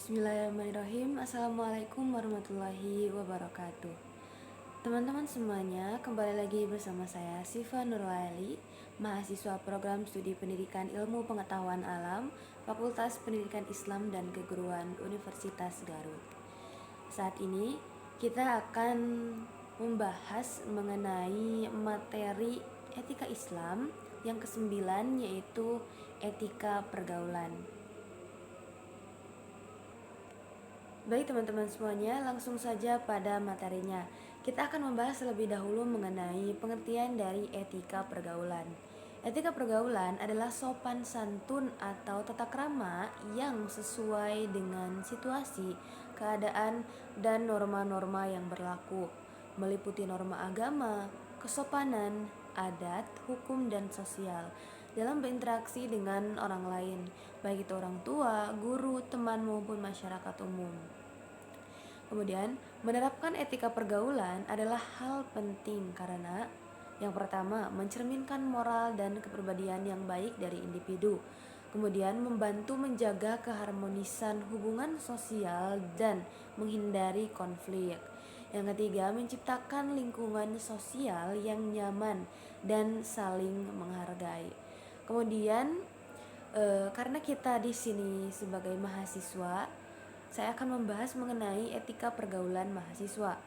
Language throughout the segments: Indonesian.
Bismillahirrahmanirrahim. Assalamualaikum warahmatullahi wabarakatuh. Teman-teman semuanya, kembali lagi bersama saya Siva Nurlaili, mahasiswa program studi pendidikan ilmu pengetahuan alam, Fakultas Pendidikan Islam dan Keguruan Universitas Garut. Saat ini kita akan membahas mengenai materi etika Islam yang ke-9, yaitu etika pergaulan. Baik teman-teman semuanya, langsung saja pada materinya. Kita akan membahas terlebih dahulu mengenai pengertian dari etika pergaulan. Etika pergaulan adalah sopan santun atau tata krama yang sesuai dengan situasi, keadaan, dan norma-norma yang berlaku, meliputi norma agama, kesopanan, adat, hukum, dan sosial dalam berinteraksi dengan orang lain, baik itu orang tua, guru, teman, maupun masyarakat umum. Kemudian, menerapkan etika pergaulan adalah hal penting karena yang pertama, mencerminkan moral dan kepribadian yang baik dari individu. Kemudian, membantu menjaga keharmonisan hubungan sosial dan menghindari konflik. Yang ketiga, menciptakan lingkungan sosial yang nyaman dan saling menghargai. Kemudian, karena kita di sini sebagai mahasiswa, saya akan membahas mengenai etika pergaulan mahasiswa.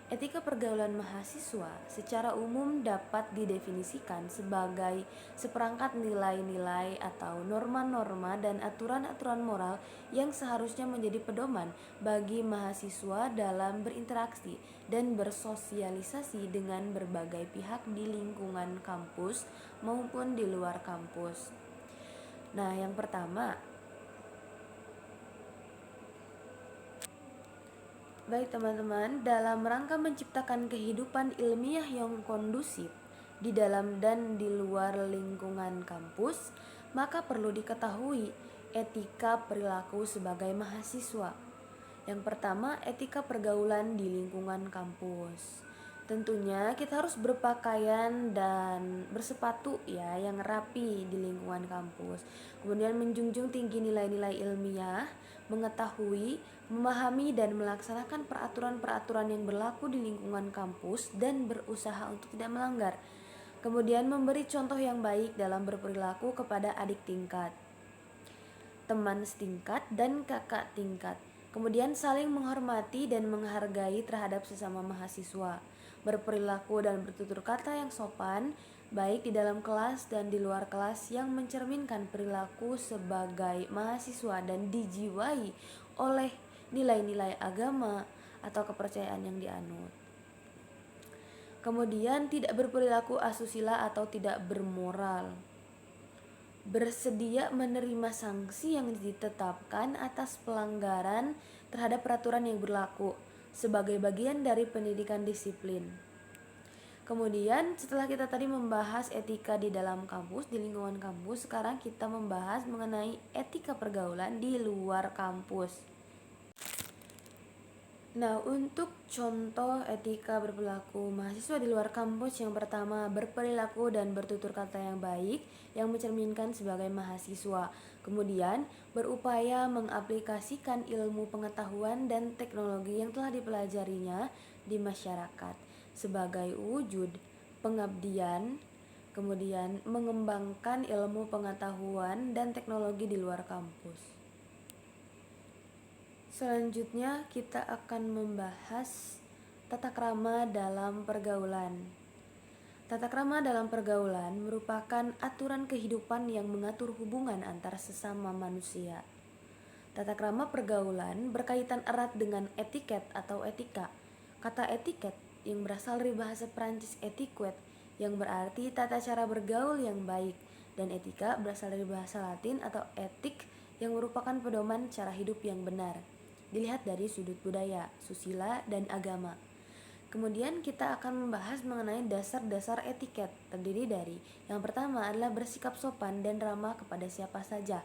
Etika pergaulan mahasiswa secara umum dapat didefinisikan sebagai seperangkat nilai-nilai atau norma-norma dan aturan-aturan moral yang seharusnya menjadi pedoman bagi mahasiswa dalam berinteraksi dan bersosialisasi dengan berbagai pihak di lingkungan kampus maupun di luar kampus. Nah, yang pertama, baik teman-teman, dalam rangka menciptakan kehidupan ilmiah yang kondusif di dalam dan di luar lingkungan kampus, maka perlu diketahui etika perilaku sebagai mahasiswa. Yang pertama, etika pergaulan di lingkungan kampus. Tentunya kita harus berpakaian dan bersepatu ya yang rapi di lingkungan kampus. Kemudian menjunjung tinggi nilai-nilai ilmiah, mengetahui, memahami dan melaksanakan peraturan-peraturan yang berlaku di lingkungan kampus dan berusaha untuk tidak melanggar. Kemudian memberi contoh yang baik dalam berperilaku kepada adik tingkat, teman setingkat, dan kakak tingkat. Kemudian saling menghormati dan menghargai terhadap sesama mahasiswa. Berperilaku dan bertutur kata yang sopan, baik di dalam kelas dan di luar kelas, yang mencerminkan perilaku sebagai mahasiswa dan dijiwai oleh nilai-nilai agama atau kepercayaan yang dianut. Kemudian tidak berperilaku asusila atau tidak bermoral. Bersedia menerima sanksi yang ditetapkan atas pelanggaran terhadap peraturan yang berlaku sebagai bagian dari pendidikan disiplin. Kemudian setelah kita tadi membahas etika di dalam kampus, di lingkungan kampus, sekarang kita membahas mengenai etika pergaulan di luar kampus. Nah, untuk contoh etika berperilaku mahasiswa di luar kampus, yang pertama, berperilaku dan bertutur kata yang baik yang mencerminkan sebagai mahasiswa. Kemudian, berupaya mengaplikasikan ilmu pengetahuan dan teknologi yang telah dipelajarinya di masyarakat sebagai wujud pengabdian. Kemudian, mengembangkan ilmu pengetahuan dan teknologi di luar kampus. Selanjutnya kita akan membahas tata krama dalam pergaulan. Tata krama dalam pergaulan merupakan aturan kehidupan yang mengatur hubungan antar sesama manusia. Tata krama pergaulan berkaitan erat dengan etiket atau etika. Kata etiket yang berasal dari bahasa Prancis etiquette yang berarti tata cara bergaul yang baik, dan etika berasal dari bahasa Latin atau etik yang merupakan pedoman cara hidup yang benar. Dilihat dari sudut budaya, susila, dan agama. Kemudian kita akan membahas mengenai dasar-dasar etiket, terdiri dari yang pertama adalah bersikap sopan dan ramah kepada siapa saja,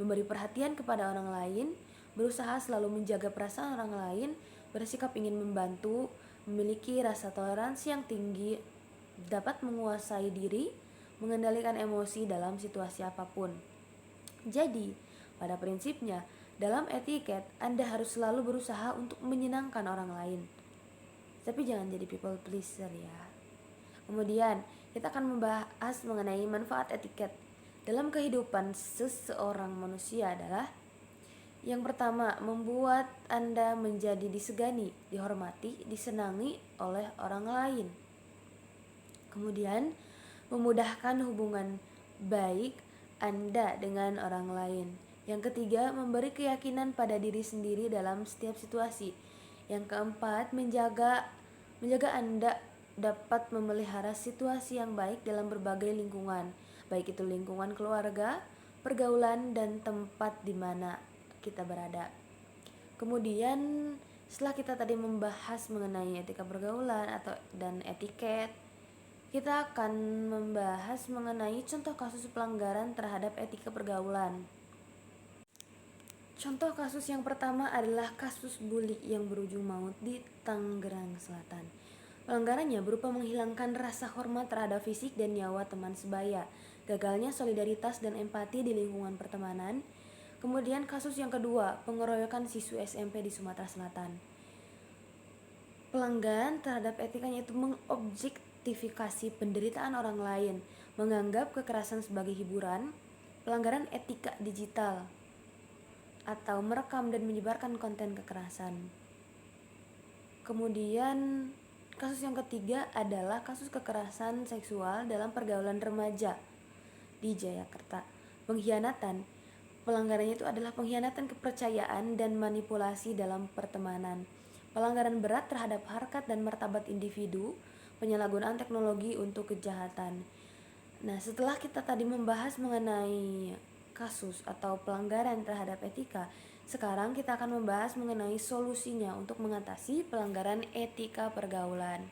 memberi perhatian kepada orang lain, berusaha selalu menjaga perasaan orang lain, bersikap ingin membantu, memiliki rasa toleransi yang tinggi, dapat menguasai diri, mengendalikan emosi dalam situasi apapun. Jadi, pada prinsipnya, Dalam etiket, Anda harus selalu berusaha untuk menyenangkan orang lain. Tapi jangan jadi people pleaser ya. Kemudian, kita akan membahas mengenai manfaat etiket dalam kehidupan seseorang manusia adalah yang pertama, membuat Anda menjadi disegani, dihormati, disenangi oleh orang lain. Kemudian, memudahkan hubungan baik Anda dengan orang lain. Yang ketiga, memberi keyakinan pada diri sendiri dalam setiap situasi. Yang keempat, menjaga Anda dapat memelihara situasi yang baik dalam berbagai lingkungan, baik itu lingkungan keluarga, pergaulan, dan tempat di mana kita berada. Kemudian setelah kita tadi membahas mengenai etika pergaulan dan etiket, kita akan membahas mengenai contoh kasus pelanggaran terhadap etika pergaulan. Contoh kasus yang pertama adalah kasus bully yang berujung maut di Tangerang Selatan. Pelanggarannya berupa menghilangkan rasa hormat terhadap fisik dan nyawa teman sebaya, gagalnya solidaritas dan empati di lingkungan pertemanan. Kemudian kasus yang kedua, pengeroyokan siswi SMP di Sumatera Selatan. Pelanggaran terhadap etikanya itu mengobjektifikasi penderitaan orang lain, menganggap kekerasan sebagai hiburan, pelanggaran etika digital, atau merekam dan menyebarkan konten kekerasan. Kemudian kasus yang ketiga adalah kasus kekerasan seksual dalam pergaulan remaja di Jayakarta. Pengkhianatan, pelanggarannya itu adalah pengkhianatan kepercayaan dan manipulasi dalam pertemanan. Pelanggaran berat terhadap harkat dan martabat individu, penyalahgunaan teknologi untuk kejahatan. Nah, setelah kita tadi membahas mengenai kasus atau pelanggaran terhadap etika, sekarang kita akan membahas mengenai solusinya untuk mengatasi pelanggaran etika pergaulan.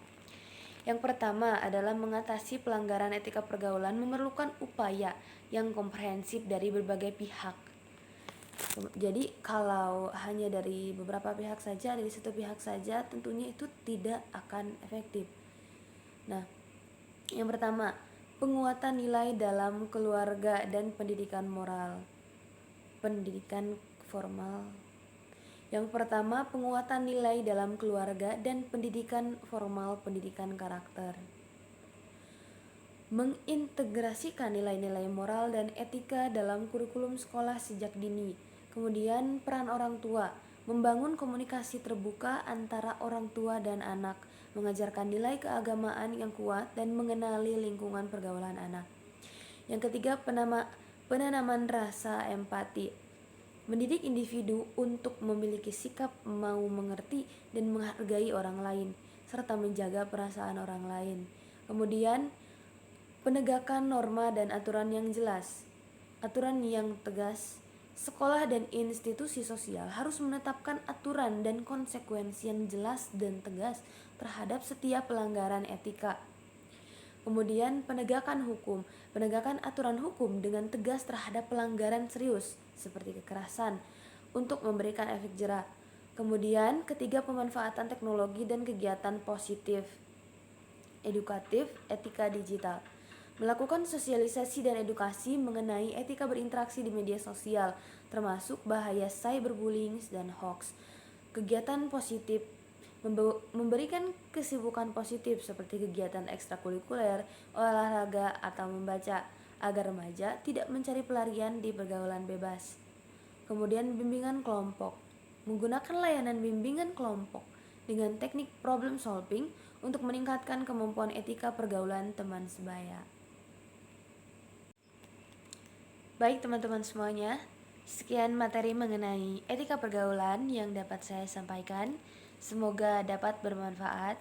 Yang pertama adalah mengatasi pelanggaran etika pergaulan memerlukan upaya yang komprehensif dari berbagai pihak. Jadi kalau hanya dari beberapa pihak saja, dari satu pihak saja, tentunya itu tidak akan efektif. Nah, yang pertama, penguatan nilai dalam keluarga dan pendidikan moral. Pendidikan formal. Yang pertama, penguatan nilai dalam keluarga dan pendidikan formal, pendidikan karakter. Mengintegrasikan nilai-nilai moral dan etika dalam kurikulum sekolah sejak dini. Kemudian peran orang tua, membangun komunikasi terbuka antara orang tua dan anak, mengajarkan nilai keagamaan yang kuat dan mengenali lingkungan pergaulan anak. Yang ketiga, penanaman rasa empati, mendidik individu untuk memiliki sikap mau mengerti dan menghargai orang lain, serta menjaga perasaan orang lain. Kemudian, penegakan norma dan aturan yang jelas, aturan yang tegas. Sekolah dan institusi sosial harus menetapkan aturan dan konsekuensi yang jelas dan tegas terhadap setiap pelanggaran etika. Kemudian penegakan hukum, penegakan aturan hukum dengan tegas terhadap pelanggaran serius seperti kekerasan untuk memberikan efek jera. Kemudian ketiga, pemanfaatan teknologi dan kegiatan positif, edukatif, etika digital. Melakukan sosialisasi dan edukasi mengenai etika berinteraksi di media sosial, termasuk bahaya cyberbullying dan hoax. Kegiatan positif, memberikan kesibukan positif seperti kegiatan ekstrakurikuler, olahraga, atau membaca, agar remaja tidak mencari pelarian di pergaulan bebas. Kemudian bimbingan kelompok, menggunakan layanan bimbingan kelompok dengan teknik problem solving untuk meningkatkan kemampuan etika pergaulan teman sebaya. Baik teman-teman semuanya, sekian materi mengenai etika pergaulan yang dapat saya sampaikan. Semoga dapat bermanfaat.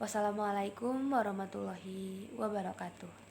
Wassalamualaikum warahmatullahi wabarakatuh.